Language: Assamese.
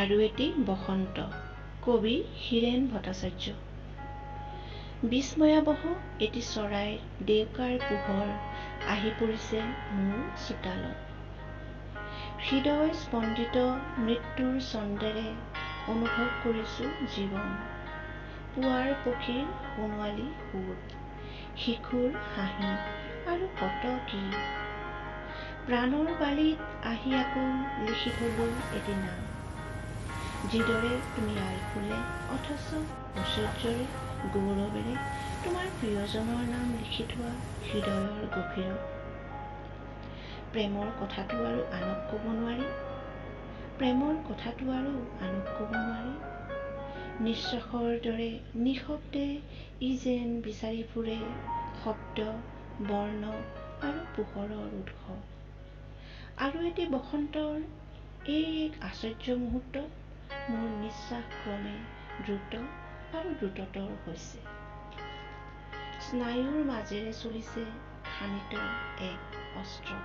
আৰু এটি বসন্ত। কবি হীৰেণ ভট্টাচাৰ্য। বিস্ময়াবহ এটি চৰাইৰ ডেউকাৰ পোহৰ আহি পৰিছে মোৰ চোতালত। হৃদয় স্পন্দিত মৃত্যুৰ ছন্দেৰে অনুভৱ কৰিছোঁ জীৱন। পুৱাৰ পক্ষীৰ সোণোৱালী সুৰ, শিশুৰ হাঁহি আৰু কত কি। প্ৰাণৰ বালিত আহি আকৌ লিখি থলো এটি নাম। যিদৰে তুমি আই ফুলে অথচ ঐশ্বৰ্যৰে গৌৰৱেৰে তোমাৰ প্ৰিয়জনৰ নাম লিখি থোৱা হৃদয়ৰ গভীৰত। প্ৰেমৰ কথাটো আৰু আনক কব নোৱাৰি, প্ৰেমৰ কথাটো আৰু আনক কব নোৱাৰি। নিশ্বাসৰ দৰে নিঃশব্দে ই যেন বিচাৰি ফুৰে শব্দ, বৰ্ণ আৰু পোহৰৰ উৎস। আৰু এটি বসন্তৰ এই এক আশ্চৰ্য মুহূৰ্তত মোৰ নিশ্বাস ক্ৰমে দ্ৰুত আৰু দ্ৰুততৰ হৈছে। স্নায়ুৰ মাজেৰে চলিছে শানিত এক অস্ত্ৰ।